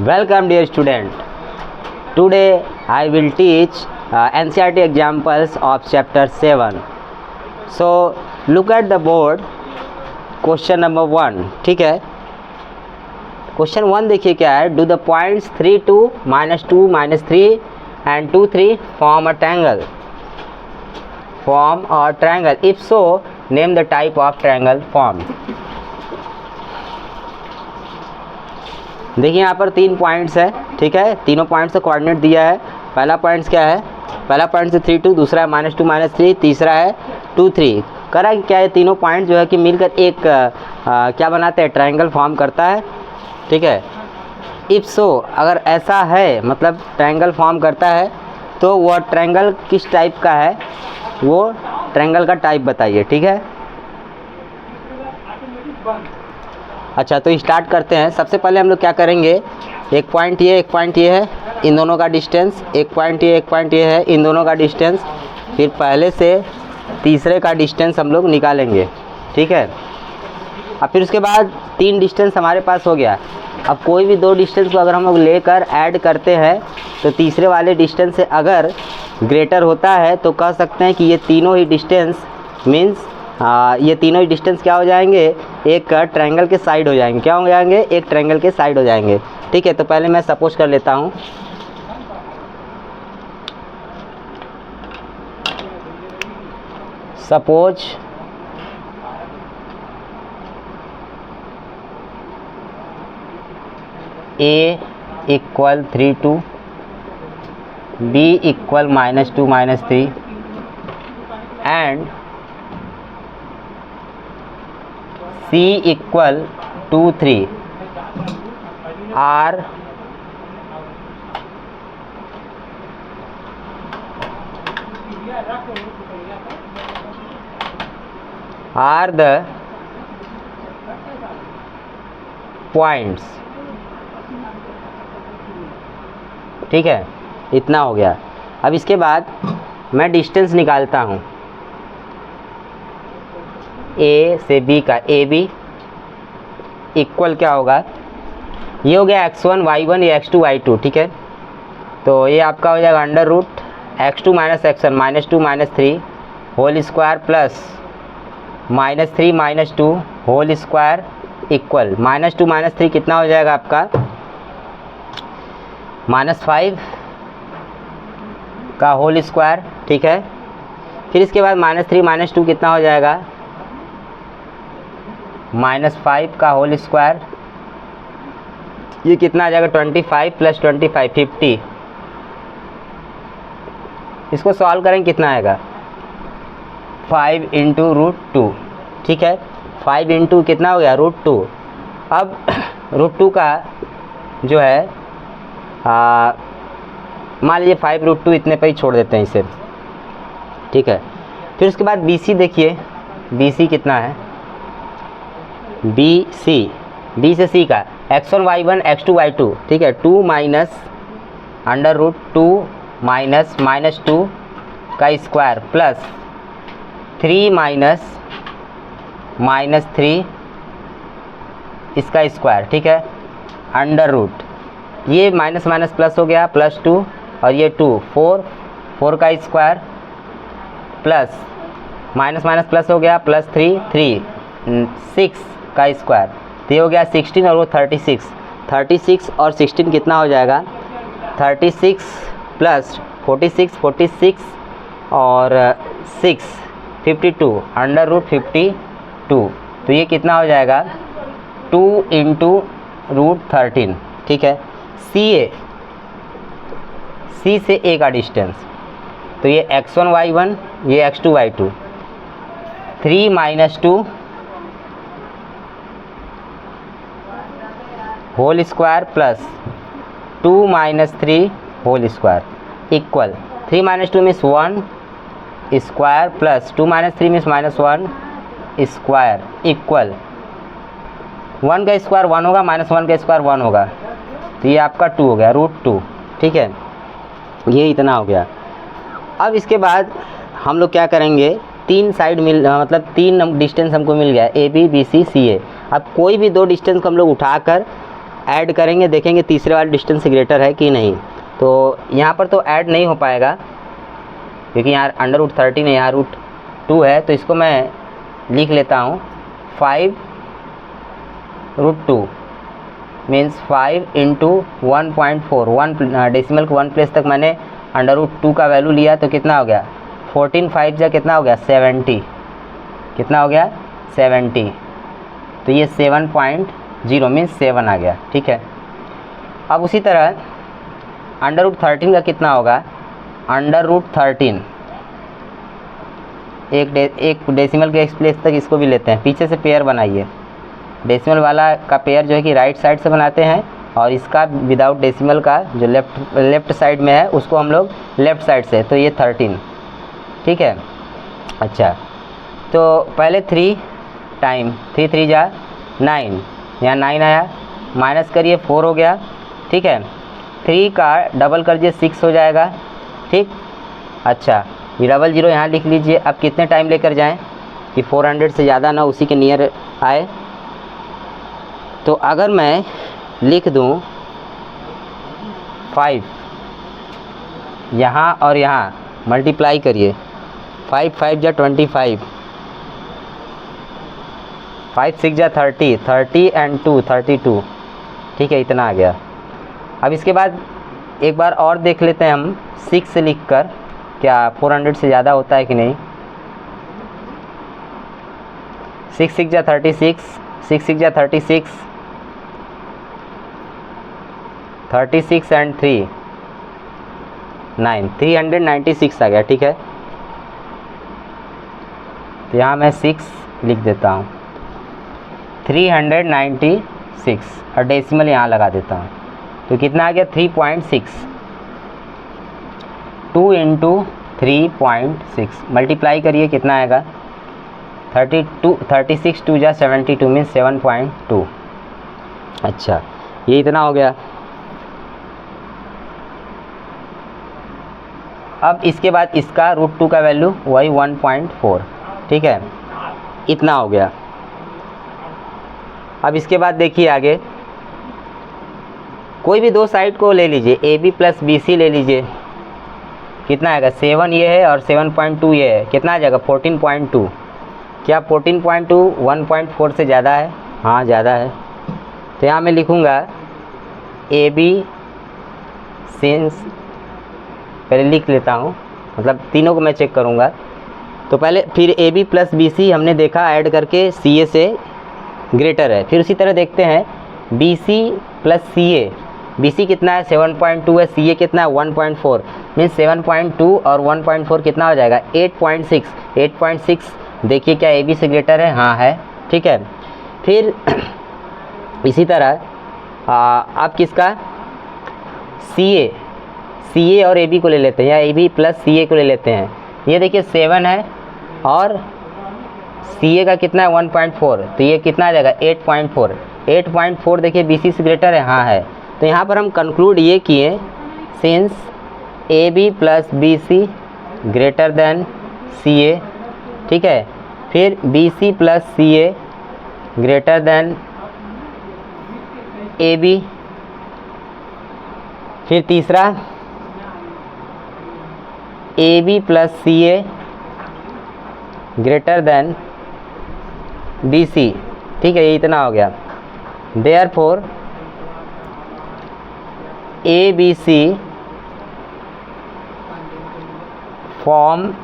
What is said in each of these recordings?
Welcome dear student. Today I will teach NCERT examples of chapter 7. So look at the board. Question number 1. ठीक है, question 1 देखिए क्या है. Do the points 3 2 -2 -3 and 2 3 form a triangle. If so, name the type of triangle formed. देखिए यहाँ पर 3 points है. ठीक है, तीनों पॉइंट्स का कोऑर्डिनेट दिया है. पहला पॉइंट्स क्या है, पहला पॉइंट है 3 2, दूसरा है -2 -3, तीसरा है 2 3. करा क्या है, तीनों पॉइंट जो है कि मिलकर एक क्या बनाते हैं, ट्रायंगल फॉर्म करता है. ठीक है, इफ़ सो अगर ऐसा है मतलब ट्रायंगल फॉर्म करता है तो वह ट्रायंगल किस टाइप का है, वो ट्रायंगल का टाइप बताइए. ठीक है, अच्छा तो स्टार्ट करते हैं. सबसे पहले हम लोग क्या करेंगे, एक पॉइंट ये है, इन दोनों का डिस्टेंस. एक पॉइंट ये है, इन दोनों का डिस्टेंस. फिर पहले से तीसरे का डिस्टेंस हम लोग निकालेंगे. ठीक है, अब फिर उसके बाद 3 डिस्टेंस हमारे पास हो गया. अब कोई भी 2 डिस्टेंस को अगर हम लोग लेकर ऐड करते हैं तो तीसरे वाले डिस्टेंस से अगर ग्रेटर होता है तो कह सकते हैं कि ये तीनों ही डिस्टेंस मीन्स ये तीनों ही डिस्टेंस क्या हो जाएंगे, एक ट्रायंगल के साइड हो जाएंगे. क्या हो जाएंगे, एक ट्रायंगल के साइड हो जाएंगे. ठीक है, तो पहले मैं सपोज कर लेता हूँ. Suppose A equal 3 2, B equal -2 -3 and C equal 2 3 are the points. ठीक है, इतना हो गया. अब इसके बाद मैं डिस्टेंस निकालता हूँ A से B का. AB इक्वल क्या होगा, ये हो गया x1 y1, ये x2 y2. ठीक है, तो ये आपका हो जाएगा under root x2 - x1 -2 -3 whole square plus -3 -2 whole square equal -2 -3 कितना हो जाएगा आपका -5 का होल स्क्वायर. ठीक है, फिर इसके बाद -3 -2 कितना हो जाएगा -5 का होल स्क्वायर. ये कितना आ जाएगा 25 + 25 50. इसको सॉल्व करें कितना आएगा 5 × √2. ठीक है, 5 × कितना हो गया √2. अब √2 का जो है मान लीजिए 5 √2 इतने पे ही छोड़ देते हैं इसे. ठीक है, फिर उसके बाद BC देखिए, BC कितना है, B से C का x1 y1 x2 y2. ठीक है, 2 √2 -2 का स्क्वायर प्लस 3 -3 इसका स्क्वायर. ठीक है, अंडर रूट ये माइनस माइनस प्लस हो गया +2 और ये 2 4 का square plus minus minus plus हो गया +3 6 का स्क्वायर. तो ये हो गया 16 और वो 36 और 16 कितना हो जाएगा 36 + 46 और 6 52 अंडर रूट 52. तो ये कितना हो जाएगा 2 × √13. ठीक है, C से A का डिस्टेंस, तो ये x1 y1 ये x2 y2 3 - 2 whole square plus 2 - 3 whole square equal 3 - 2 means 1 square plus 2 - 3 means -1 square equal 1 का स्क्वायर 1 होगा -1 का स्क्वायर 1 होगा. तो ये आपका 2 हो गया √2. ठीक है, ये इतना हो गया. अब इसके बाद हम लोग क्या करेंगे, 3 साइड मतलब 3 डिस्टेंस हमको मिल गया AB BC CA. अब कोई भी 2 डिस्टेंस को हम लोग उठाकर ऐड करेंगे, देखेंगे तीसरे वाले डिस्टेंस से ग्रेटर है कि नहीं। तो यहाँ पर तो ऐड नहीं हो पाएगा क्योंकि यहाँ √13 है, यहाँ √2 है, तो इसको मैं लिख लेता हूँ 5√2 मीन्स 5 × 1.4, 1 डेसिमल को 1 प्लेस तक मैंने √2 का वैल्यू लिया, तो कितना हो गया 14 5 जा कितना हो गया 70, कितना हो गया 70, तो ये 7.0 मीन्स 7 आ गया। ठीक है, अब उसी तरह √13 का कितना होगा, √13 एक डेसिमल के 1 प्लेस तक इसको भी लेते हैं, पीछे से पेयर बनाइए, डेसिमल वाला का पेयर जो है कि राइट साइड से बनाते हैं और इसका विदाउट डेसिमल का जो लेफ़्ट साइड में है उसको हम लोग लेफ़्ट साइड से, तो ये 13। ठीक है, अच्छा तो पहले 3 टाइम 3 3 जा 9, यहाँ 9 आया, माइनस करिए 4 हो गया। ठीक है, 3 का डबल कर दिए 6 हो जाएगा। ठीक, अच्छा ये 00 यहाँ लिख लीजिए। अब कितने टाइम लेकर जाएं कि 400 से ज़्यादा ना उसी के नियर आए। तो अगर मैं लिख दूँ 5 यहाँ और यहाँ मल्टीप्लाई करिए, 5 5 जा 25, 5 6 जा 30, 30 एंड 2 32। ठीक है, इतना आ गया। अब इसके बाद एक बार और देख लेते हैं हम 6 से लिख कर क्या 400 से ज़्यादा होता है कि नहीं। 6 6 जा 36, 6 6 जा 36, 36 एंड 3 9, 396 आ गया। ठीक है, तो यहाँ मैं 6 लिख देता हूँ, 396 और डेसिमल यहाँ लगा देता हूँ, तो कितना आ गया 3.6। 2 × 3.6 मल्टीप्लाई करिए, कितना आएगा 36 2 जा 72 मीन्स 7.2। अच्छा ये इतना हो गया। अब इसके बाद इसका √2 का वैल्यू वही 1.4। ठीक है, इतना हो गया। अब इसके बाद देखिए आगे, कोई भी दो साइड को ले लीजिए, AB + BC ले लीजिए, कितना आएगा 7 ये है और 7.2 ये है, कितना आ जाएगा 14.2। क्या 14.2 1.4 से ज़्यादा है? हाँ ज़्यादा है। तो यहाँ मैं लिखूँगा AB सिंस, पहले लिख लेता हूँ, मतलब तीनों को मैं चेक करूँगा। तो पहले फिर AB + BC हमने देखा ऐड करके CA से ग्रेटर है। फिर उसी तरह देखते हैं BC + CA, BC कितना है 7.2 है, CA कितना है 1.4, मीन्स 7.2 और 1.4 कितना हो जाएगा 8.6। 8.6 देखिए क्या AB से ग्रेटर है? हाँ है। ठीक है, फिर इसी तरह आप किसका CA और AB को ले लेते हैं, या AB + CA को ले लेते हैं। ये देखिए 7 है और CA का कितना है 1.4, तो ये कितना आ जाएगा 8.4। 8.4 देखिए BC से ग्रेटर है? हाँ है। तो यहाँ पर हम कंक्लूड ये किए since AB + BC greater than CA। ठीक है, फिर BC + CA greater than AB, फिर तीसरा AB + CA greater than BC। ठीक है, ये इतना हो गया। Therefore ABC forms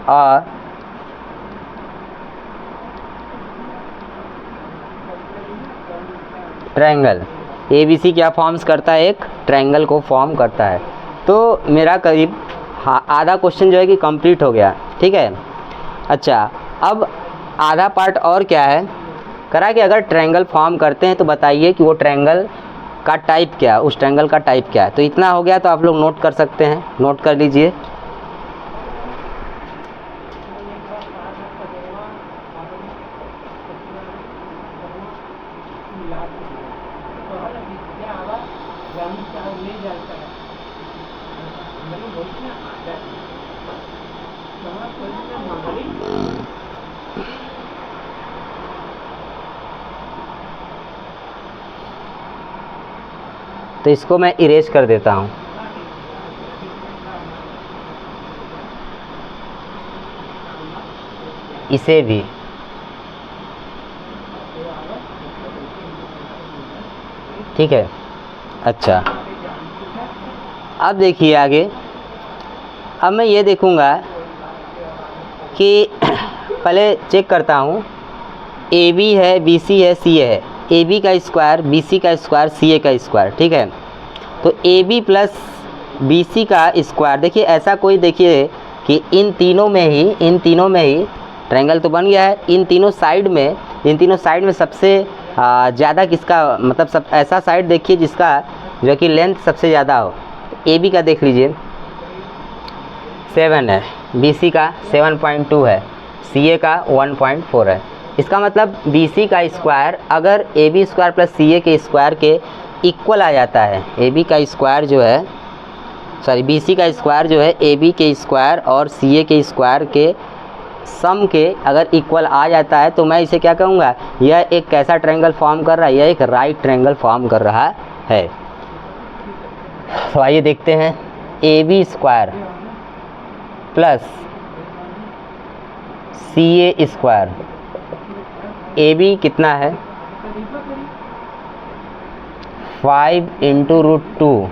a triangle. ABC क्या फॉर्म्स करता है? एक ट्रायंगल को फॉर्म करता है। तो मेरा करीब आधा क्वेश्चन जो है कि कंप्लीट हो गया। ठीक है, अच्छा अब आधा पार्ट और क्या है करा कि अगर ट्रायंगल फॉर्म करते हैं तो बताइए कि वो ट्रायंगल का टाइप क्या है, उस ट्रायंगल का टाइप क्या है। तो इतना हो गया, तो आप लोग नोट कर सकते हैं, नोट कर लीजिए। तो इसको मैं इरेज कर देता हूँ। इसे भी ठीक है। अच्छा, अब देखिए आगे। अब मैं ये देखूँगा कि पहले चेक करता हूँ, ए बी है, बी सी है, सी ए है। ए बी का स्क्वायर, बी सी का स्क्वायर, सी ए का स्क्वायर, ठीक है। तो A B plus B C का स्क्वायर, देखिए ऐसा कोई, देखिए कि इन तीनों में ही ट्रायंगल तो बन गया है। इन तीनों साइड में सबसे ज़्यादा किसका, मतलब सब ऐसा साइड देखिए जिसका जो कि लेंथ सबसे ज़्यादा हो। ए बी का देख लीजिए 7 है, बी सी का 7.2 है, सी ए का 1.4 है। इसका मतलब बी सी का स्क्वायर अगर A B square plus C ए के स्क्वायर के इक्वल आ जाता है, ए बी का स्क्वायर जो है, सॉरी बी सी का स्क्वायर जो है ए बी के स्क्वायर और सी ए के स्क्वायर के सम के अगर इक्वल आ जाता है, तो मैं इसे क्या कहूँगा, यह एक कैसा ट्रायंगल फॉर्म कर रहा है, यह एक राइट ट्रायंगल फॉर्म कर रहा है। तो आइए देखते हैं, A B square plus C A square, A B कितना है 5 इंटू √2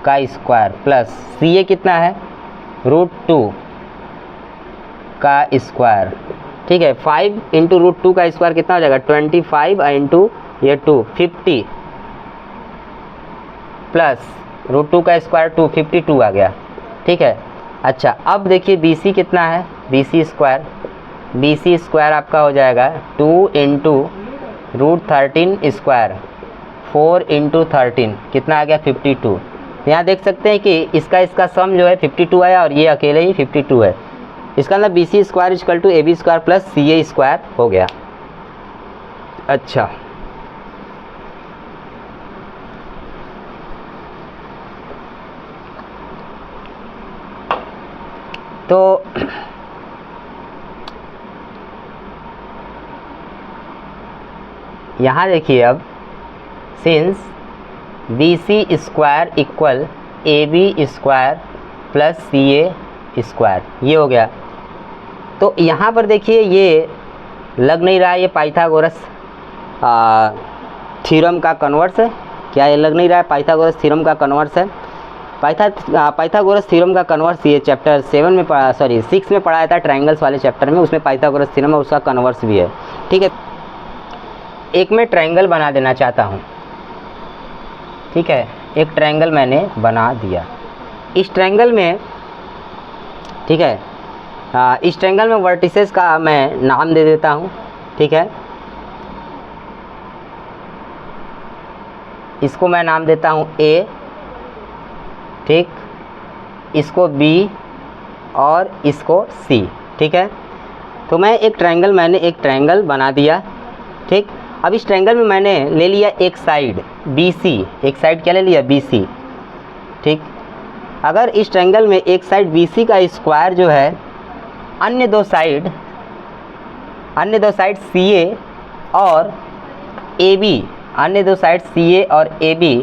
का स्क्वायर प्लस सी ए कितना है √2 का स्क्वायर, ठीक है। 5 इंटू √2 का स्क्वायर कितना हो जाएगा 25 इंटू ये 2 50 प्लस √2 का स्क्वायर 252 आ गया, ठीक है। अच्छा, अब देखिए बी सी कितना है, बी सी स्क्वायर आपका हो जाएगा 2 इंटू √13 स्क्वायर 4 इंटू 13 कितना आ गया 52। यहाँ देख सकते हैं कि इसका सम जो है 52 आया और ये अकेले ही 52 है। इसका मतलब B C square equal to A B square plus C A square हो गया। अच्छा, तो यहाँ देखिए, अब since B C square equal A B square plus C A square, ये हो गया। तो यहाँ पर देखिए ये लग नहीं रहा है, ये पाइथागोरस थ्योरम का कन्वर्स है क्या, ये लग नहीं रहा है पाइथागोरस थ्योरम का कन्वर्स है। पाइथागोरस थ्योरम का कन्वर्स ये चैप्टर 6 में पढ़ाया था, ट्रायंगल्स वाले चैप्टर में, उसमें पाइथागोरस थ्योरम है, उसका कन्वर्स भी है, ठीक है। एक मैं ट्रायंगल बना देना चाहता हूँ, ठीक है। एक ट्रायंगल मैंने बना दिया। इस ट्रायंगल में, ठीक है, इस ट्रायंगल में वर्टिसेस का मैं नाम दे देता हूँ, ठीक है। इसको मैं नाम देता हूँ ए, ठीक, इसको बी और इसको सी, ठीक है। तो मैंने एक ट्रायंगल बना दिया, ठीक। अब इस ट्रायंगल में मैंने ले लिया एक साइड बी सी, एक साइड क्या ले लिया बी सी, ठीक। अगर इस ट्रायंगल में एक साइड बी सी का स्क्वायर जो है अन्य दो साइड सी ए और ए बी, अन्य दो साइड सी ए और ए बी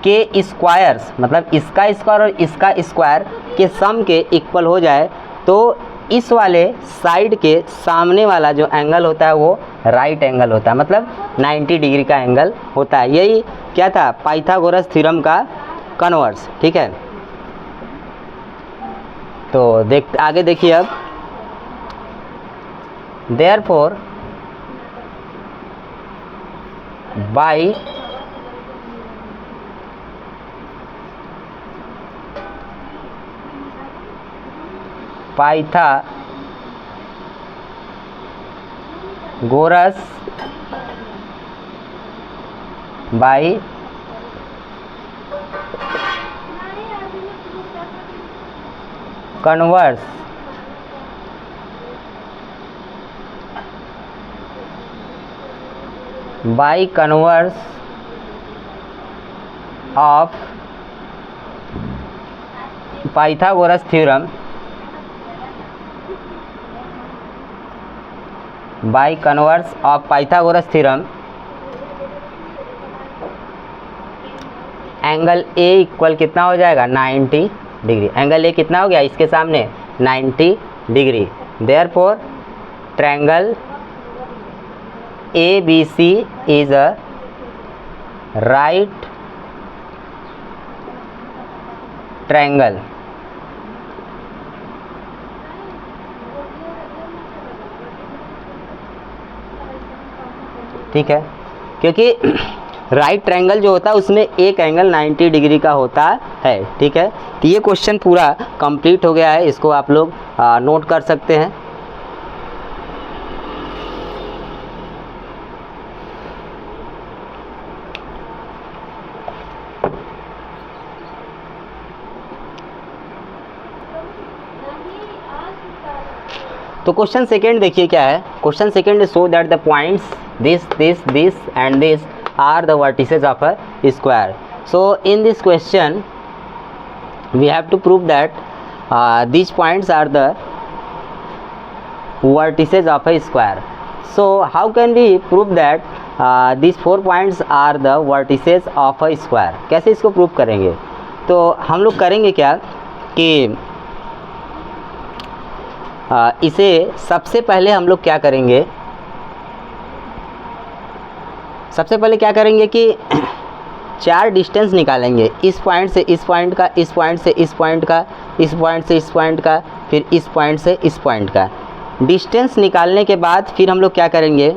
के स्क्वायर्स, मतलब इसका स्क्वायर और इसका स्क्वायर के सम के इक्वल हो जाए, तो इस वाले साइड के सामने वाला जो एंगल होता है वो राइट एंगल होता है, मतलब 90 डिग्री का एंगल होता है। यही क्या था, पाइथागोरस थ्योरम का कन्वर्स, ठीक है। तो आगे देखिए, अब therefore by Pythagoras by converse of Pythagoras theorem by converse of Pythagoras theorem angle A equal कितना हो जाएगा 90 डिग्री। एंगल ए कितना हो गया इसके सामने 90 degree. Therefore triangle ABC is a right triangle. ठीक है, क्योंकि राइट ट्रायंगल जो होता है उसमें एक एंगल 90 डिग्री का होता है। ठीक है, तो ये क्वेश्चन पूरा कंप्लीट हो गया है, इसको आप लोग नोट कर सकते हैं। तो क्वेश्चन सेकेंड देखिए क्या है। Question second show that the points this and this are the vertices of a square. So in this question we have to prove that these points are the vertices of a square. So how can we prove that these 4 points are the vertices of a square? कैसे इसको prove करेंगे? तो हम लोग करेंगे क्या कि इसे सबसे पहले हम लोग क्या करेंगे, सबसे पहले क्या करेंगे कि 4 डिस्टेंस निकालेंगे। इस पॉइंट से इस पॉइंट का, इस पॉइंट से इस पॉइंट का, इस पॉइंट से इस पॉइंट का, फिर इस पॉइंट से इस पॉइंट का। डिस्टेंस निकालने के बाद फिर हम लोग क्या करेंगे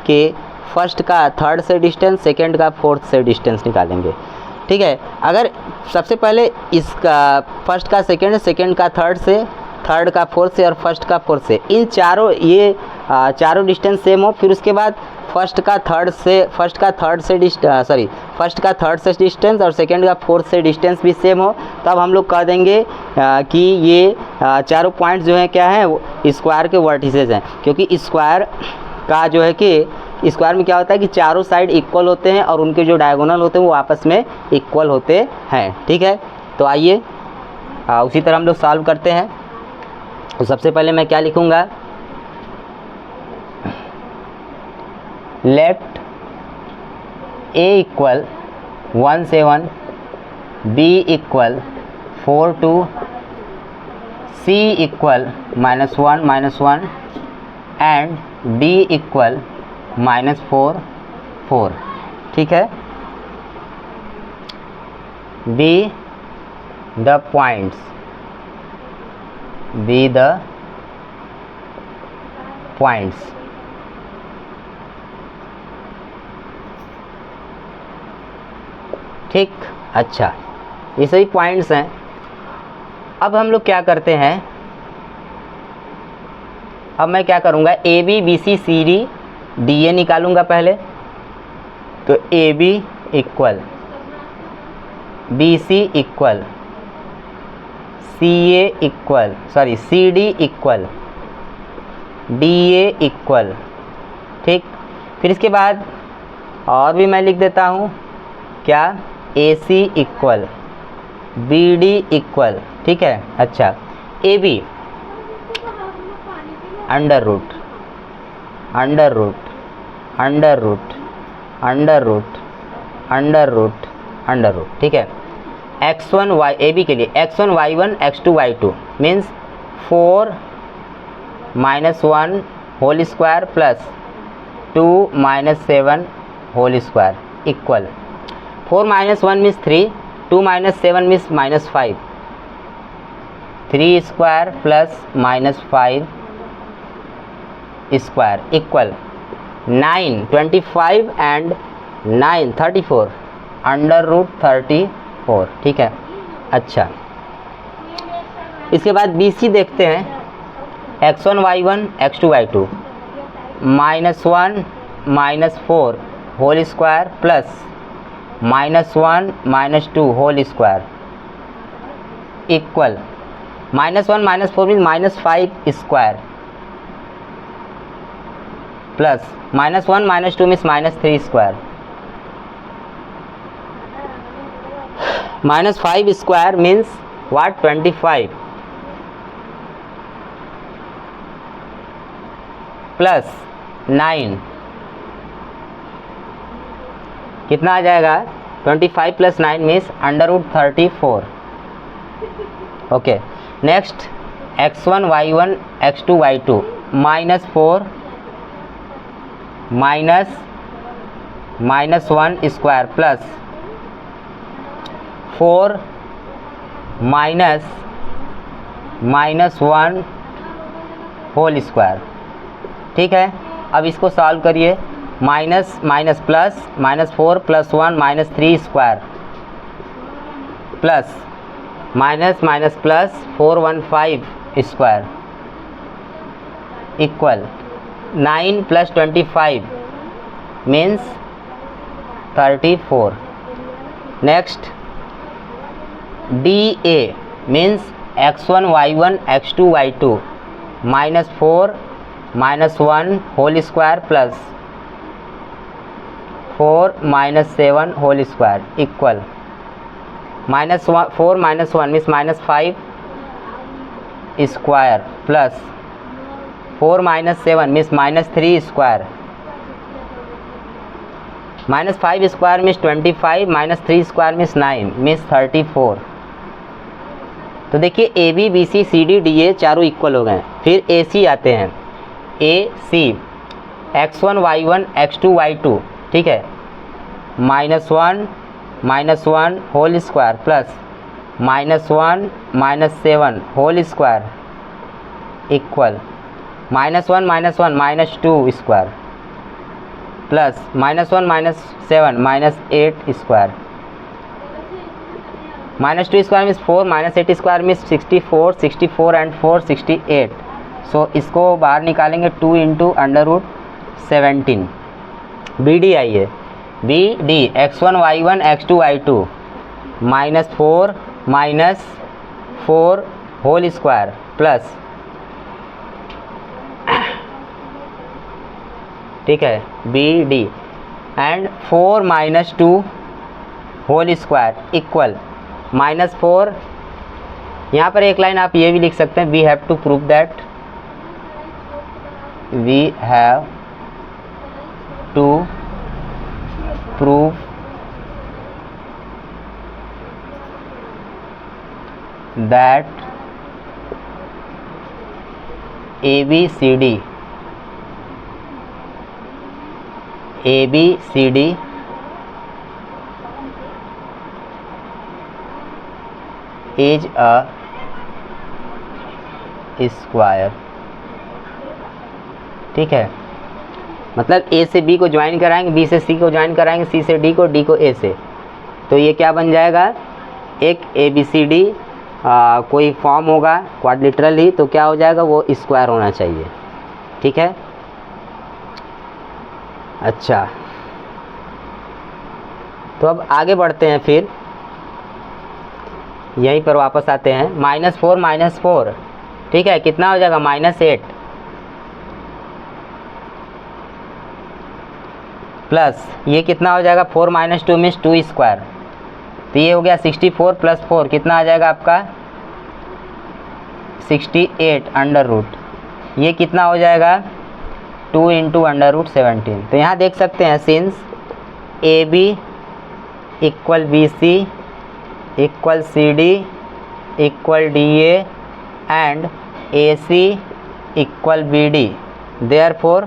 कि फर्स्ट का थर्ड से डिस्टेंस, सेकंड का फोर्थ से डिस्टेंस निकालेंगे। ठीक है, अगर सबसे पहले इसका फर्स्ट का सेकंड, सेकंड का थर्ड से, थर्ड का फोर्थ से और फर्स्ट का फोर्थ से, इन चारों ये चारों डिस्टेंस सेम हो, फिर उसके बाद फर्स्ट का थर्ड से डिस्टेंस और सेकंड का फोर्थ से डिस्टेंस भी सेम हो, तब हम लोग कह देंगे कि ये चारों पॉइंट्स जो हैं क्या हैं, स्क्वायर के वर्टिसेस हैं। क्योंकि स्क्वायर का जो है कि स्क्वायर में क्या होता है कि चारों साइड इक्वल होते हैं और उनके जो डायगोनल होते हैं वो आपस में इक्वल होते हैं। ठीक है, तो आइए उसी तरह हम लोग सॉल्व करते हैं। तो सबसे पहले मैं क्या लिखूँगा, let A equal 17, B equal 42, C equal -1 and D equal -4। ठीक है, B the points, ठीक। अच्छा, ये सभी पॉइंट्स हैं। अब हम लोग क्या करते हैं, अब मैं क्या करूँगा, A B B C C D D A निकालूंगा पहले। तो A B equal B C equal C A equal C D equal D A equal. ठीक, फिर इसके बाद और भी मैं लिख देता हूँ क्या, A C equal B D equal. ठीक है, अच्छा, A B under root under root under root under root under root under root. ठीक है, x1 y ए बी के लिए x1 y1 x2 y2 means 4 - 1 whole square plus 2 - 7 whole square equal 4 - 1 means 3, 2 - 7 means -5, 3 square plus -5 square equal 9, 25 and 9 34 under root 34। ठीक है, अच्छा, इसके बाद B C देखते हैं, x1 y1 x2 y2 -1 -4 whole square plus -1 -2 whole square equal -1 -4 mean -5 square plus -1 -2 means -3 square, -5 square means what 25 plus 9 कितना आ जाएगा 25 plus 9 means √34. Okay, next x1 y1 x2 y2 -4 -1 square plus 4 -1 whole square. ठीक है, अब इसको solve करिए. Minus minus plus -4 + 1 -3 square plus minus minus plus 415 square equal 9 + 25 means 34. Next DA means x1 y1 x2 y2 -4 -1 whole square plus 4 -7 whole square equal -4 -1 means -5 square plus 4 -7 means -3 square. -5 square means 25 -3 square means 9 means 34. तो देखिए AB BC CD DA चारों equal हो गए. फिर AC आते हैं. AC x1 y1 x2 y2 ठीक है, -1 whole square plus -1 -7 whole square equal -1 -2 square plus -1 -7 -8 square. -2 square means 4 -8 square means 64 64 and 4 68. So इसको बाहर निकालेंगे 2 × √17. BD आइए. BD x1 y1 x2 y2 -4 -4 whole square plus ठीक है BD and 4 -2 whole square equal -4. यहाँ पर एक लाइन आप ये भी लिख सकते हैं, we have to prove that ABCD is a square. ठीक है, मतलब A से B को ज्वाइन कराएंगे, B से C को ज्वाइन कराएंगे, C से D को, D को A से. तो ये क्या बन जाएगा, एक ABCD कोई फॉर्म होगा क्वाड्रिलेटरल ही, तो क्या हो जाएगा, वो स्क्वायर होना चाहिए. ठीक है, अच्छा तो अब आगे बढ़ते हैं. फिर यहीं पर वापस आते हैं. -4 -4 ठीक है, कितना हो जाएगा, -8 प्लस ये कितना हो जाएगा, 4 -2 मीन्स 2 स्क्वायर. तो ये हो गया 64 + 4 कितना आ जाएगा आपका 68 √. ये कितना हो जाएगा 2 × √17. तो यहाँ देख सकते हैं since AB = BC = CD = DA and AC = BD, therefore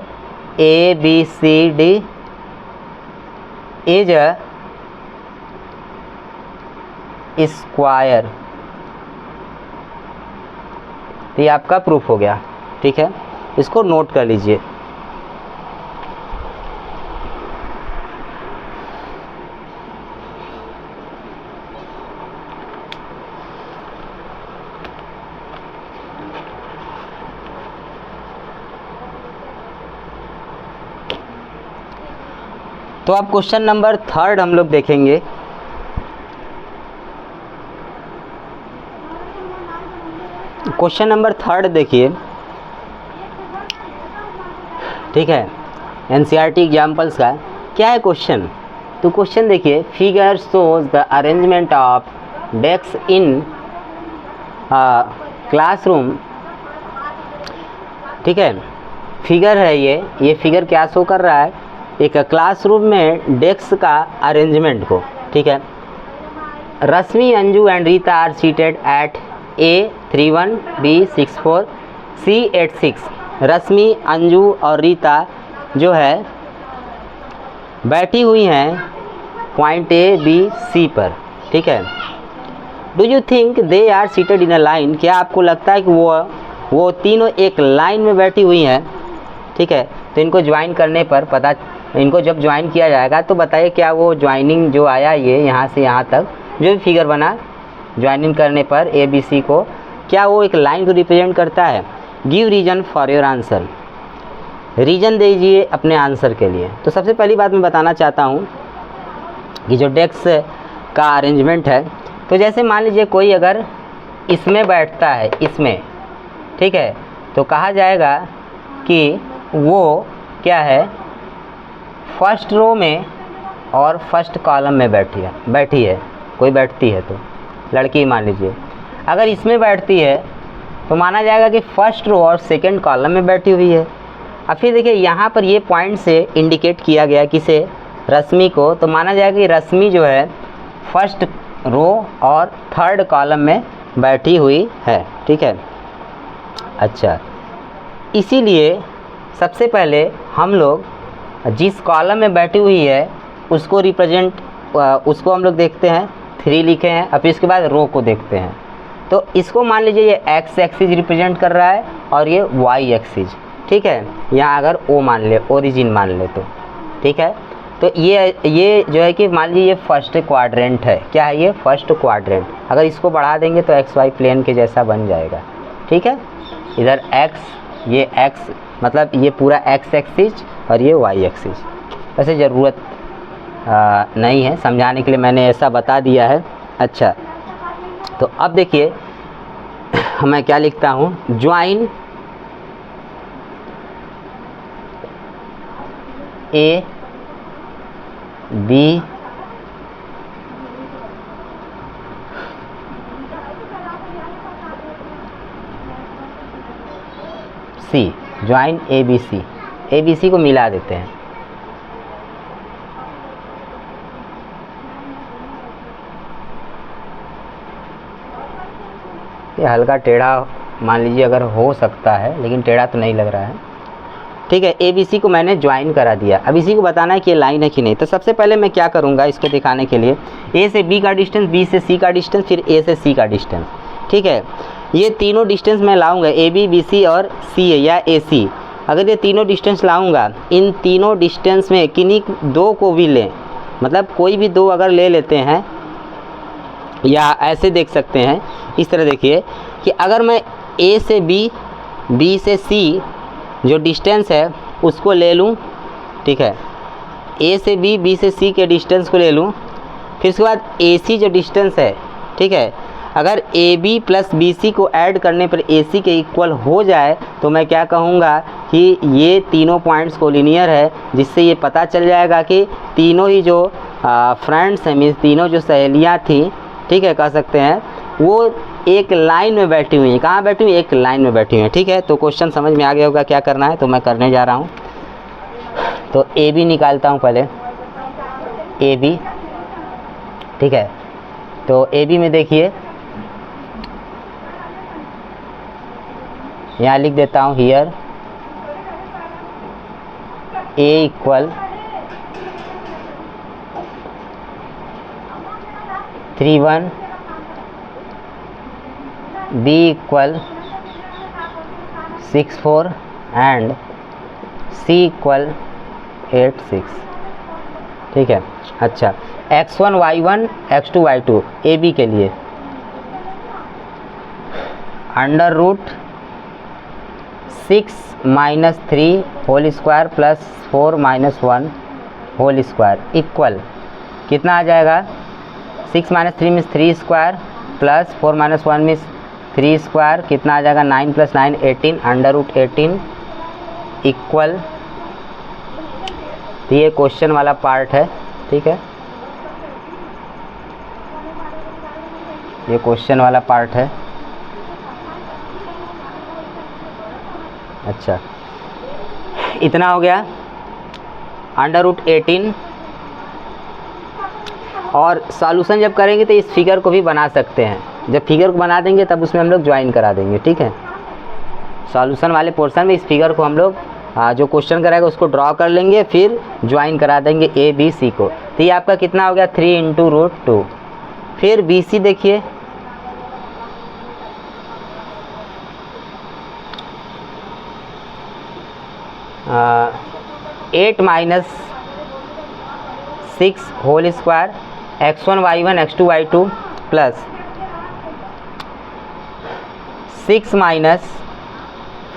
ABCD is a square. तो ये आपका प्रूफ हो गया. ठीक है, इसको नोट कर लीजिए. तो अब क्वेश्चन नंबर 3 हम लोग देखेंगे. क्वेश्चन नंबर 3 देखिए. ठीक है, NCERT एग्जाम्पल्स का क्या है क्वेश्चन. तो क्वेश्चन देखिए, figure shows the arrangement of desk in classroom. ठीक है, फिगर है ये फिगर क्या शो कर रहा है, एक क्लासरूम में डेस्क का अरेंजमेंट को. ठीक है। Rashmi, Anju and Rita are seated at A31, B64, C86। Rashmi, Anju और रीता जो है बैठी हुई हैं पॉइंट A, B, C पर, ठीक है। Do you think they are seated in a line, क्या आपको लगता है कि वो तीनों एक लाइन में बैठी हुई हैं, ठीक है। तो इनको ज्वाइन करने पर पता, इनको जब ज्वाइन किया जाएगा तो बताइए क्या वो ज्वाइनिंग जो आया ये यहाँ से यहाँ तक जो भी फिगर बना ज्वाइनिंग करने पर ए बी सी को, क्या वो एक लाइन को रिप्रेजेंट करता है। Give reason for your answer, reason दीजिए अपने आंसर के लिए। तो सबसे पहली बात मैं बताना चाहता हूँ कि जो डेस्क का अरेंजमेंट है, तो जैसे मान लीजिए कोई अगर इसमें बैठता है, इसमें, ठीक है, तो कहा जाएगा कि वो क्या है, फर्स्ट रो में और फर्स्ट कॉलम में बैठी है। कोई बैठती है तो लड़की मान लीजिए अगर इसमें बैठती है तो माना जाएगा कि फर्स्ट रो और सेकंड कॉलम में बैठी हुई है। अब फिर देखिए यहाँ पर ये पॉइंट से इंडिकेट किया गया किसे, रश्मि को, तो माना जाएगा कि रश्मि जो है फर्स्ट रो और थर्ड कॉलम में बैठी हुई है, ठीक है। अच्छा, इसीलिए सबसे पहले हम लोग जिस कॉलम में बैठी हुई है उसको उसको हम लोग देखते हैं, 3 लिखे हैं। अब इसके बाद रो को देखते हैं, तो इसको मान लीजिए ये एक्स एक्सिस रिप्रेजेंट कर रहा है और ये वाई एक्सिस, ठीक है। यहाँ अगर ओ मान ले, ओरिजिन मान ले तो, ठीक है। तो ये जो है कि मान लीजिए ये फर्स्ट क्वाड्रेंट है, क्या है ये, फर्स्ट क्वाड्रेंट। अगर इसको बढ़ा देंगे तो एक्स वाई प्लेन के जैसा बन जाएगा, ठीक है। इधर एक्स, ये एक्स मतलब ये पूरा एक्स एक्सिस और ये वाई एक्सिस। वैसे ज़रूरत नहीं है, समझाने के लिए मैंने ऐसा बता दिया है। अच्छा, तो अब देखिए मैं क्या लिखता हूँ, join A B C, join A B C, A B C को मिला देते हैं। ये हल्का टेढ़ा मान लीजिए अगर हो सकता है, लेकिन टेढ़ा तो नहीं लग रहा है, ठीक है। ए बी सी को मैंने ज्वाइन करा दिया। अब इसी को बताना है कि ये लाइन है कि नहीं। तो सबसे पहले मैं क्या करूँगा इसको दिखाने के लिए, ए से बी का डिस्टेंस, बी से सी का डिस्टेंस, फिर ए से सी का डिस्टेंस, ठीक है। ये तीनों डिस्टेंस मैं लाऊंगा, ए बी, बी सी और सी या ए सी। अगर ये तीनों डिस्टेंस लाऊंगा, इन तीनों डिस्टेंस में किन्हीं दो को भी लें, मतलब कोई भी दो अगर ले लेते हैं, या ऐसे देख सकते हैं, इस तरह देखिए कि अगर मैं ए से बी, बी से सी जो डिस्टेंस है उसको ले लूँ, ठीक है। ए से बी, बी से सी के डिस्टेंस को ले लूँ, फिर उसके बाद ए सी जो डिस्टेंस है, ठीक है, अगर A B plus B C को ऐड करने पर ए सी के इक्वल हो जाए तो मैं क्या कहूँगा कि ये तीनों पॉइंट्स कोलिनियर है, जिससे ये पता चल जाएगा कि तीनों ही जो फ्रेंड्स हैं, मीन्स तीनों जो सहेलियाँ थी, ठीक है, कह सकते हैं, वो एक लाइन में बैठी हुई हैं। कहाँ बैठी हुई, एक लाइन में बैठी हुई हैं, ठीक है। तो क्वेश्चन समझ में आ गया होगा क्या करना है, तो मैं करने जा रहा हूँ। तो ए बी निकालता हूँ पहले, ए बी, ठीक है। तो ए बी में देखिए यहाँ लिख देता हूँ, here A equal 31, B equal 64 and C equal 86, ठीक है। अच्छा, x1 y1 x2 y2 ए बी के लिए under root 6 minus 3 whole square plus 4 minus 1 whole square equal कितना आ जाएगा, 6 minus 3 means 3 square plus 4 minus 1 means 3 square, कितना आ जाएगा, 9 प्लस 9 18 अंडर रूट 18 इक्वल। तो ये क्वेश्चन वाला पार्ट है, ठीक है, ये क्वेश्चन वाला पार्ट है। अच्छा, इतना हो गया, अंडर रूट 18 और सॉल्यूशन जब करेंगे तो इस फिगर को भी बना सकते हैं। जब फिगर को बना देंगे तब उसमें हम लोग ज्वाइन करा देंगे, ठीक है। सॉल्यूशन वाले पोर्शन में इस फिगर को हम लोग जो क्वेश्चन कराएगा उसको ड्रॉ कर लेंगे, फिर ज्वाइन करा देंगे ए बी सी को। तो ये आपका कितना हो गया 3 × √2। फिर बी सी देखिए, eight minus 6 whole square x1 y1 x2 y2 plus 6 minus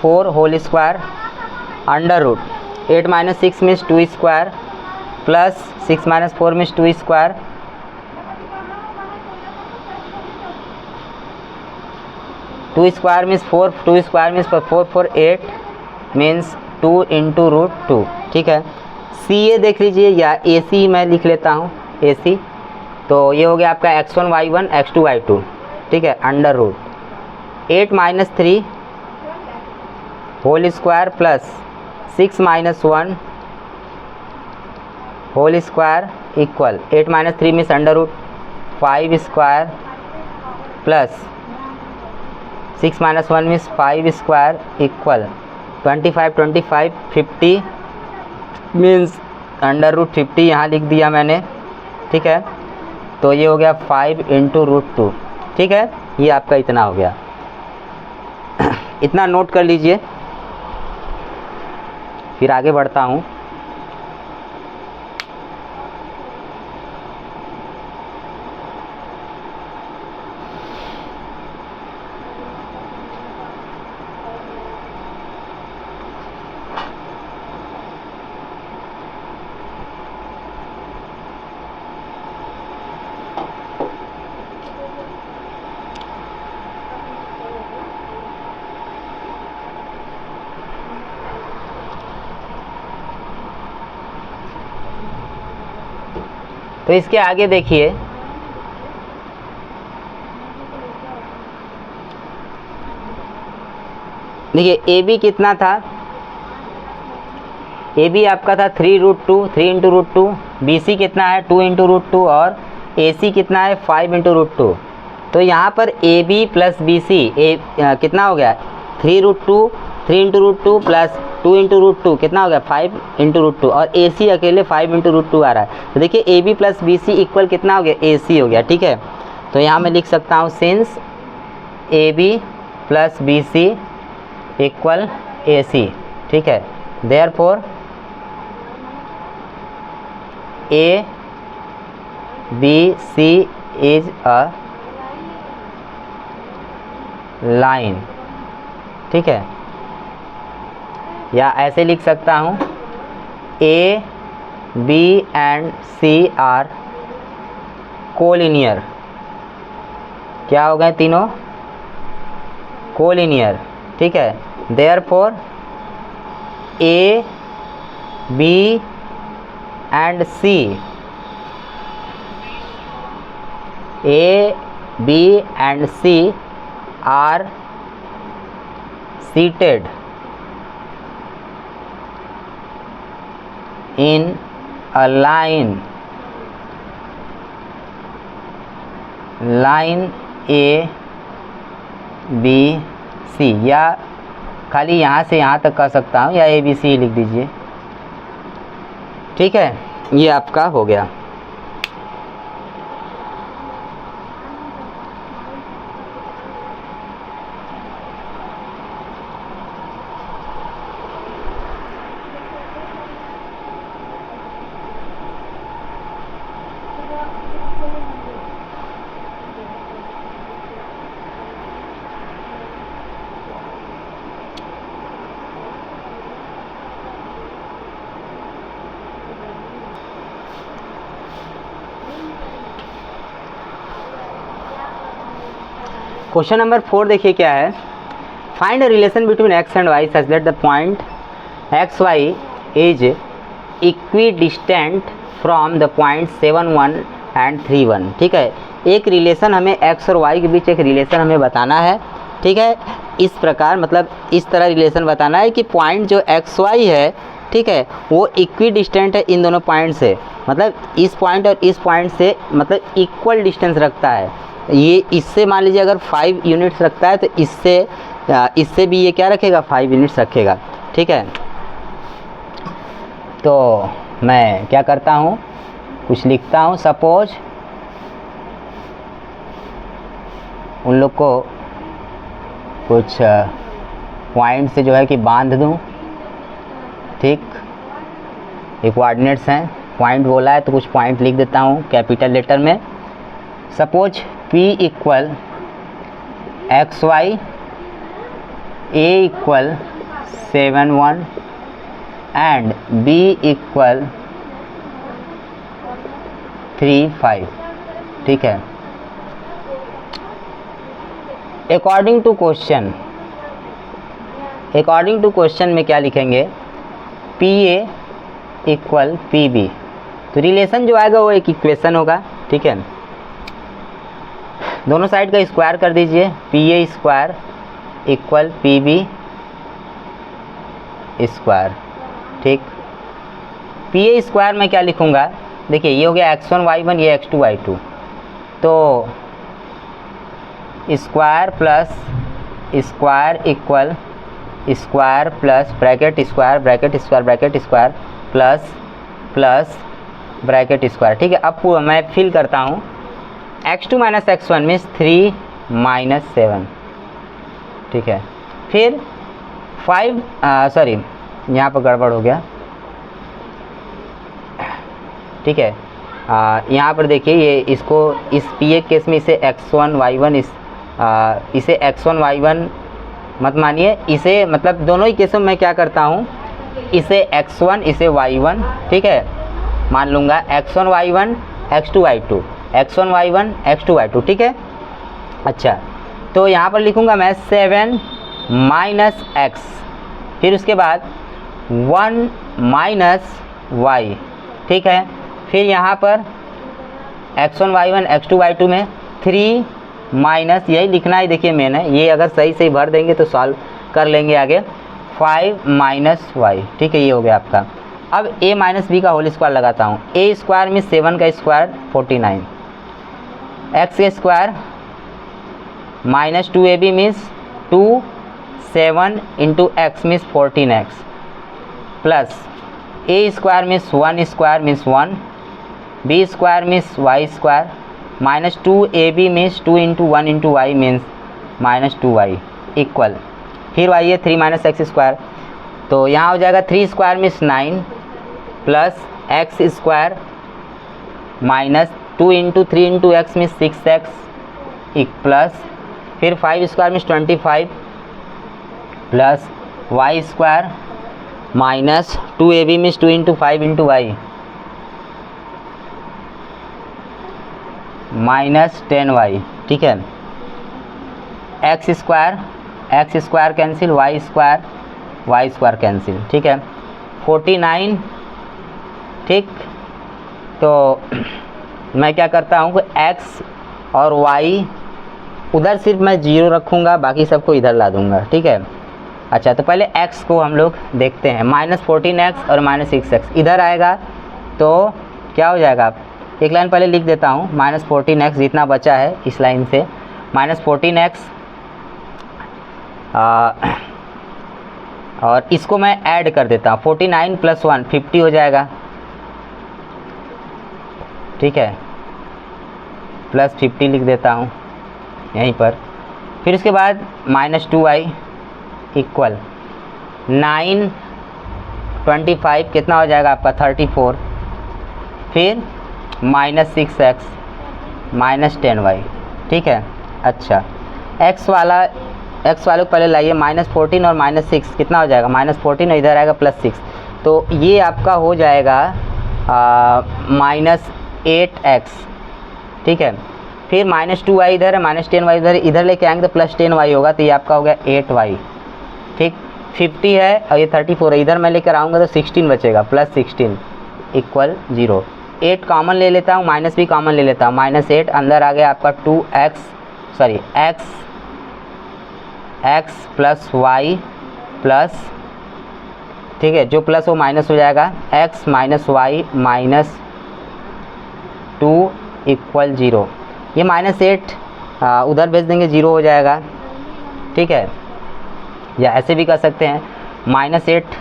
4 whole square under root 8 minus 6 means 2 square plus 6 minus 4 means 2 square, 2 square means 4, 2 square means 4 4 8 means 2 × √2, ठीक है। सी ए देख लीजिए, या ए सी मैं लिख लेता हूँ ए सी। तो ये हो गया आपका x1 y1 x2 y2, ठीक है, under root 8 minus 3 whole square plus 6 minus 1 whole square equal 8 minus 3 means under root 5 square plus 6 minus 1 means 5 square equal 25 25 50 means under root 50 यहाँ लिख दिया मैंने, ठीक है। तो ये हो गया 5 × √2, ठीक है। ये आपका इतना हो गया। इतना नोट कर लीजिए, फिर आगे बढ़ता हूँ। तो इसके आगे देखिए, ए बी कितना था, ए बी आपका था 3 √2 3 × √2, बी सी कितना है 2 × √2 और ए सी कितना है 5 × √2। तो यहाँ पर A B plus B C कितना हो गया 3 √2 3 × √2 प्लस 2 × √2 कितना हो गया 5 × √2 और ए सी अकेले 5 × √2 आ रहा है। तो देखिए A B plus B C equal कितना हो गया ए सी हो गया, ठीक है। तो यहाँ मैं लिख सकता हूँ since A B plus B C equal A C, ठीक है। Therefore A B C is a line, ठीक है। या ऐसे लिख सकता हूँ A B and C are collinear, क्या हो गए तीनों कोलिनियर, ठीक है। Therefore A B and C and C are seated in a line A B C, या खाली यहाँ से यहाँ तक कह सकता हूँ, या A B C लिख दीजिए, ठीक है। ये आपका हो गया। क्वेश्चन नंबर 4 देखिए क्या है। Find a relation between X and Y such that the point X Y is equidistant from the point 7 1 and 3 1, ठीक है। एक रिलेशन हमें एक्स और वाई के बीच एक रिलेशन हमें बताना है, ठीक है। इस प्रकार मतलब इस तरह रिलेशन बताना है कि पॉइंट जो एक्स वाई है, ठीक है, वो इक्वी डिस्टेंट है इन दोनों पॉइंट से, मतलब इस पॉइंट और इस पॉइंट से मतलब इक्वल डिस्टेंस रखता है। ये इससे मान लीजिए अगर 5 यूनिट्स रखता है तो इससे भी ये क्या रखेगा, 5 यूनिट्स रखेगा। ठीक है, तो मैं क्या करता हूँ, कुछ लिखता हूँ। सपोज उन लोग को कुछ पॉइंट से जो है कि बांध दूँ। ठीक, ये कोऑर्डिनेट्स हैं, पॉइंट बोला है तो कुछ पॉइंट लिख देता हूँ कैपिटल लेटर में। Suppose P equal XY, A equal 7 1 and B equal 3 5। ठीक है, अकॉर्डिंग टू क्वेश्चन में क्या लिखेंगे, PA इक्वल PB। तो रिलेशन जो आएगा वो एक इक्वेशन होगा। ठीक है, दोनों साइड का स्क्वायर कर दीजिए, PA square equal PB square. ठीक, PA स्क्वायर में क्या लिखूँगा, देखिए ये हो गया x1 y1, ये x2 y2, तो square plus square equal square plus bracket square bracket square bracket square plus plus bracket square. ठीक है, अब मैं फिल करता हूँ। x2 minus x1 means 3 minus 7। ठीक है, फिर 5 सॉरी यहाँ पर गड़बड़ हो गया। ठीक है, यहाँ पर देखिए ये इसको इस PA केस में इसे x1 y1 इसे x1 y1 मत मानिए, इसे मतलब दोनों ही केसों में क्या करता हूँ, इसे x1 इसे y1, ठीक है, मान लूँगा x1 y1 x2 y2 x1 y1 x2 y2। ठीक है, अच्छा तो यहाँ पर लिखूँगा मैं 7 माइनस x, फिर उसके बाद 1 माइनस y। ठीक है, फिर यहाँ पर x1 y1 x2 y2 में 3 माइनस, यही लिखना है, देखिए मैंने ये अगर सही सही भर देंगे तो सॉल्व कर लेंगे आगे, 5 माइनस y। ठीक है, ये हो गया आपका। अब a माइनस बी का होल स्क्वायर लगाता हूँ। a स्क्वायर में 7 का स्क्वायर 49, x का square minus 2ab means 2, 7 into x means 14x plus a square means 1 square means 1, b square means y square minus 2ab means 2 into 1 into y means minus 2y equal, फिर y है 3 minus x square, तो यहाँ हो जाएगा 3 square means 9 plus x square minus 2 into 3 into x means 6x plus फिर 5 square means 25 plus y square minus 2ab means 2 into 5 into y minus 10y। ठीक है, x square cancel, y square cancel. ठीक है, 49। ठीक, तो मैं क्या करता हूँ कि x और y उधर सिर्फ मैं 0 रखूँगा, बाकी सबको इधर ला दूँगा। ठीक है, अच्छा तो पहले x को हम लोग देखते हैं, माइनस 14x और माइनस 6x इधर आएगा तो क्या हो जाएगा, एक लाइन पहले लिख देता हूँ, माइनस 14x जितना बचा है इस लाइन से माइनस 14x, और इसको मैं ऐड कर देता हूँ, 49 प्लस 1 50 हो जाएगा। ठीक है, प्लस 50 लिख देता हूँ यहीं पर, फिर उसके बाद माइनस 2y इक्वल 9 25 कितना हो जाएगा आपका 34, फिर माइनस 6x माइनस 10y। ठीक है, अच्छा x वाले को पहले लाइए, माइनस 14 और माइनस 6 कितना हो जाएगा, माइनस 14 और इधर आएगा प्लस 6, तो ये आपका हो जाएगा माइनस 8x। ठीक है, फिर माइनस 2y इधर है, माइनस 10y इधर लेके आएंगे तो प्लस 10y होगा, तो ये आपका हो गया 8y। ठीक, 50 है और ये 34 है, इधर मैं लेकर आऊँगा तो 16 बचेगा, प्लस 16 इक्वल 0। 8 कॉमन ले लेता हूँ, माइनस भी कॉमन ले लेता हूँ, माइनस 8 अंदर आ गया आपका 2x प्लस y प्लस ठीक है, जो प्लस वो माइनस हो जाएगा, x minus y minus 2 equal 0। ये -8 उधर भेज देंगे, 0 हो जाएगा, ठीक है। या ऐसे भी कर सकते हैं, -8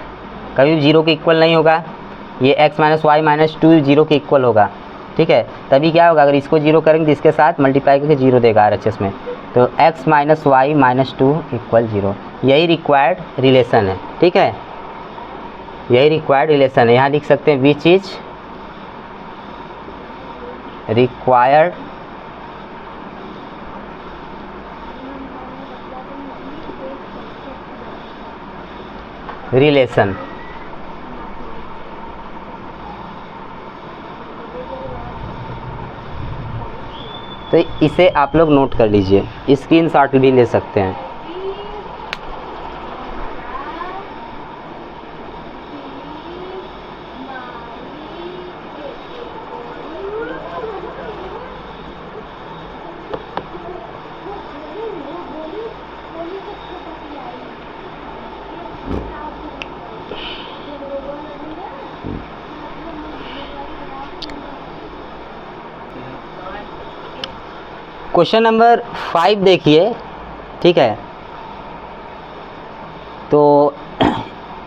कभी 0 के इक्वल नहीं होगा, ये x माइनस वाई माइनस 2 0 के इक्वल होगा, ठीक है। तभी क्या होगा, अगर इसको 0 करेंगे तो इसके साथ मल्टीप्लाई करके 0 देगा RHS में, तो x minus y minus 2 equal 0। यही रिक्वायर्ड रिलेशन है, ठीक है, यही रिक्वायर्ड रिलेशन है। यहाँ लिख सकते हैं विच इज रिक्वायर्ड रिलेशन। तो इसे आप लोग नोट कर लीजिए, स्क्रीनशॉट भी ले सकते हैं। क्वेश्चन नंबर 5 देखिए, ठीक है। तो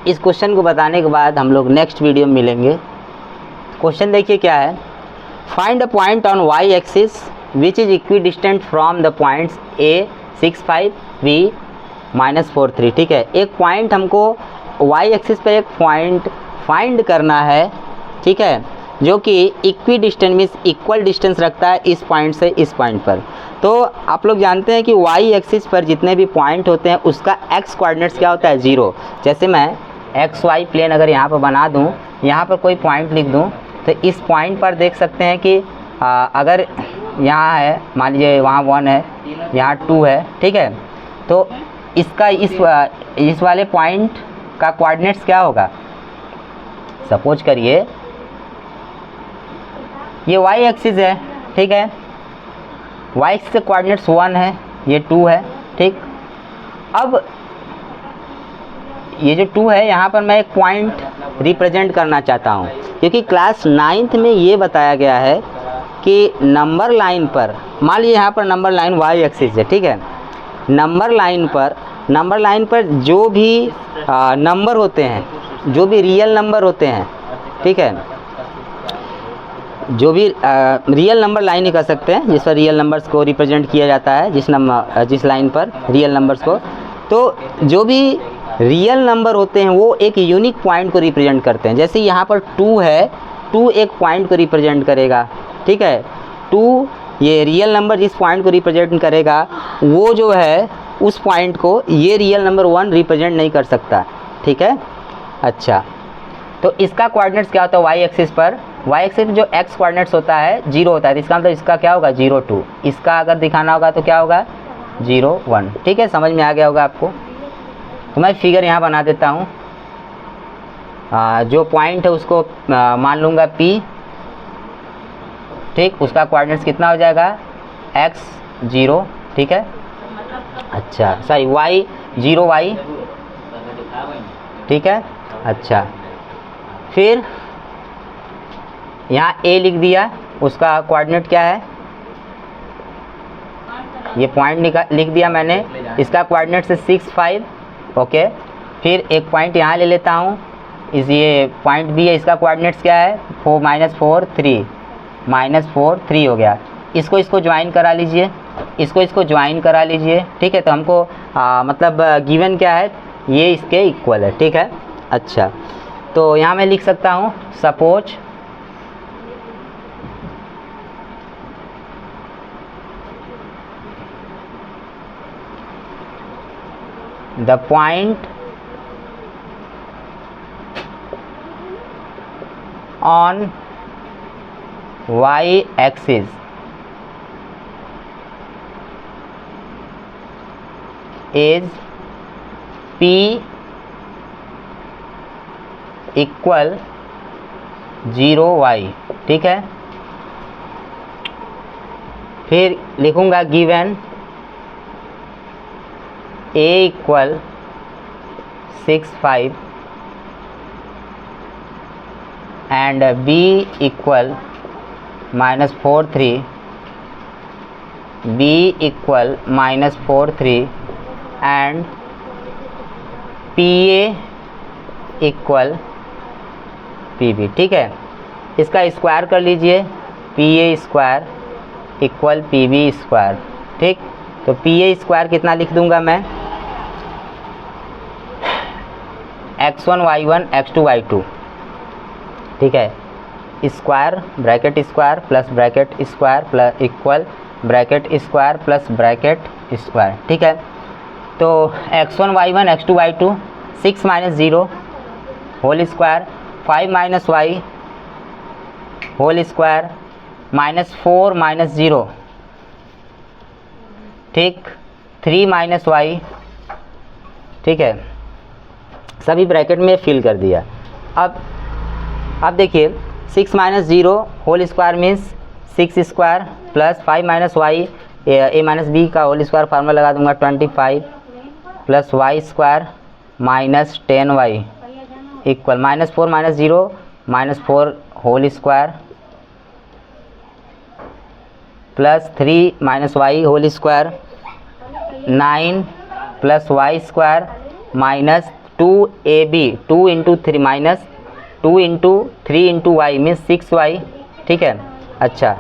इस क्वेश्चन को बताने के बाद हम लोग नेक्स्ट वीडियो में मिलेंगे। क्वेश्चन देखिए क्या है, find a point on y axis which is equidistant from the points A 6 5 B -4 3, ठीक है। एक पॉइंट हमको वाई एक्सिस पर एक पॉइंट फाइंड करना है, ठीक है, जो कि equi distance means equal distance रखता है इस पॉइंट से इस पॉइंट पर। तो आप लोग जानते हैं कि वाई एक्सिस पर जितने भी पॉइंट होते हैं उसका एक्स कोऑर्डिनेट्स क्या होता है, 0। जैसे मैं एक्स वाई प्लेन अगर यहाँ पर बना दूँ, यहाँ पर कोई पॉइंट लिख दूँ, तो इस पॉइंट पर देख सकते हैं कि अगर यहाँ है, मान लीजिए वहाँ 1 है, यहाँ 2 है, ठीक है, तो इसका इस वाले पॉइंट का कोऑर्डिनेट्स क्या होगा। सपोज करिए ये वाई एक्सिस है, ठीक है, वाई एक्सिस के कोऑर्डिनेट्स 1 है, ये 2 है, ठीक। अब ये जो 2 है यहाँ पर मैं एक पॉइंट रिप्रेजेंट करना चाहता हूँ, क्योंकि क्लास 9th में ये बताया गया है कि नंबर लाइन पर, मान लीजिए यहाँ पर नंबर लाइन वाई एक्सिस है, ठीक है, नंबर लाइन पर जो भी नंबर होते हैं, जो भी रियल नंबर होते हैं, ठीक है, जो भी रियल नंबर लाइन ही कर सकते हैं जिस पर रियल नंबर्स को रिप्रेजेंट किया जाता है, जिस लाइन पर रियल नंबर्स को, तो जो भी रियल नंबर होते हैं वो एक यूनिक पॉइंट को रिप्रेजेंट करते हैं। जैसे यहाँ पर 2 है, 2 एक पॉइंट को रिप्रेजेंट करेगा, ठीक है, 2 ये रियल नंबर जिस पॉइंट को रिप्रेजेंट करेगा वो जो है उस पॉइंट को ये रियल नंबर 1 रिप्रेजेंट नहीं कर सकता, ठीक है। अच्छा, तो इसका कोऑर्डिनेट्स क्या होता है वाई एक्सिस पर, वाई एक्सिस जो एक्स कोऑर्डिनेट्स होता है 0 होता है, तो इसका मतलब इसका क्या होगा 0 2, इसका अगर दिखाना होगा तो क्या होगा 0 1, ठीक है, समझ में आ गया होगा आपको। तो मैं फिगर यहाँ बना देता हूँ, जो पॉइंट है उसको मान लूँगा P, ठीक, उसका कोऑर्डिनेट्स कितना हो जाएगा x 0, ठीक है। अच्छा सॉरी y 0 y, ठीक है। अच्छा, फिर यहाँ A लिख दिया, उसका कोऑर्डिनेट क्या है, ये पॉइंट लिख दिया मैंने, इसका कोऑर्डिनेट से 6 5, ओके। फिर एक पॉइंट यहाँ ले लेता हूँ, ये पॉइंट B है, इसका कोऑर्डिनेट्स क्या है 4 -4 3 हो गया। इसको ज्वाइन करा लीजिए, इसको ज्वाइन करा लीजिए, ठीक है। तो हमको मतलब गिवन क्या है, ये इसके इक्वल है, ठीक है। अच्छा, तो यहाँ मैं लिख सकता हूँ suppose the point on y axis is P equal 0 y, ठीक है। फिर लिखूंगा given A equal 6 5 and B equal -4 3, B equal -4 3 and P A equal P B. ठीक है, इसका स्क्वायर कर लीजिए, P A square equal P B square. ठीक, तो पी ए स्क्वायर कितना लिख दूंगा मैं, x1 y1 x2 y2। ठीक है, square bracket square plus bracket square plus equal bracket square plus bracket square. ठीक है, तो x1 y1 x2 y2 6 - 0 whole square, 5 - y whole square -4 - 0। ठीक, 3 - y। ठीक है, सभी ब्रैकेट में फिल कर दिया। अब देखिए 6 - 0 whole square means 6 square plus 5 - y a minus b का होल स्क्वायर फार्मूला लगा दूंगा 25 plus y square -10y equal -4 - 0 -4 whole square plus 3 - y whole square 9 plus y square -2ab 2 × 3 -2 × 3 × y means 6y। ठीक है, अच्छा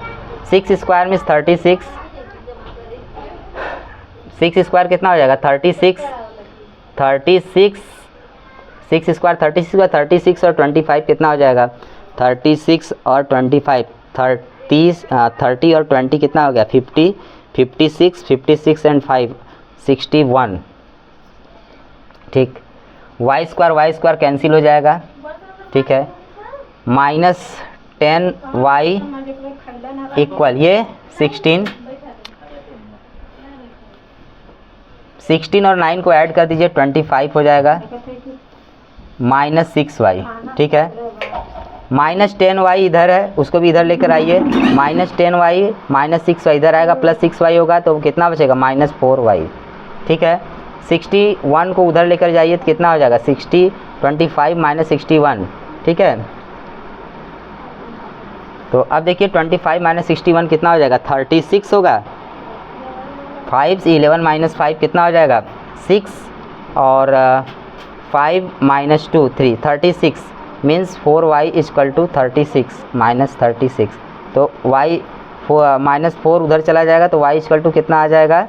6 स्क्वायर मीन्स 36, 6 स्क्वायर कितना हो जाएगा 36, 6 square 36 और 25 कितना हो जाएगा 36 और 25 30 और 20 कितना हो गया 50, 56 एंड 5 61। ठीक, वाई स्क्वायर कैंसिल हो जाएगा। ठीक है, -10y इक्वल ये 16 और 9 को ऐड कर दीजिए 25 हो जाएगा -6y। ठीक है, -10y इधर है, उसको भी इधर लेकर आइए, -10y -6y इधर आएगा, प्लस 6y होगा तो कितना बचेगा -4y। ठीक है, 61 को उधर लेकर जाइए तो कितना हो जाएगा 25 - 61। ठीक है, तो अब देखिए 25 - 61 कितना हो जाएगा 36 होगा, 5 11 - 5 कितना हो जाएगा 6 और 5 - 2 3 36 मीन्स 4y इक्वल टू 36 -36। तो y -4 उधर चला जाएगा तो y इक्वल टू कितना आ जाएगा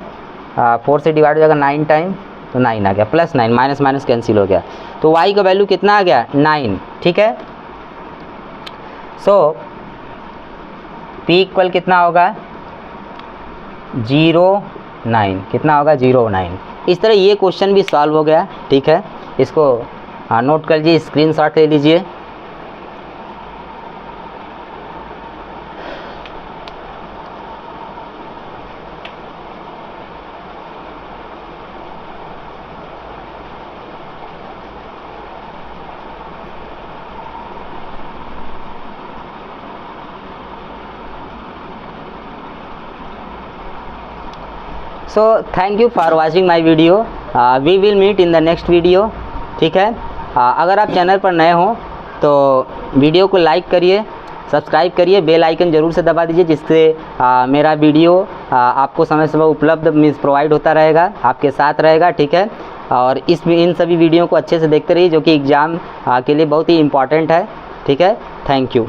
4 से डिवाइड हो जाएगा 9 टाइम तो 9 आ गया, प्लस 9 माइनस माइनस कैंसिल हो गया, तो y का वैल्यू कितना आ गया 9। ठीक है, सो p इक्वल कितना होगा 0,9, कितना होगा 0,9। इस तरह ये क्वेश्चन भी सॉल्व हो गया। ठीक है, इसको नोट कर लीजिए, स्क्रीनशॉट ले लीजिए। So thank you for watching my video. We will meet in the next video. ठीक है, अगर आप चैनल पर नए हो तो वीडियो को लाइक करिए, सब्सक्राइब करिए, बेल आइकन ज़रूर से दबा दीजिए, जिससे मेरा वीडियो आपको समय समय उपलब्ध मीन्स प्रोवाइड होता रहेगा, आपके साथ रहेगा। ठीक है, और इन सभी वीडियो को अच्छे से देखते रहिए जो कि एग्ज़ाम के लिए बहुत ही इम्पॉर्टेंट है। ठीक है, थैंक यू।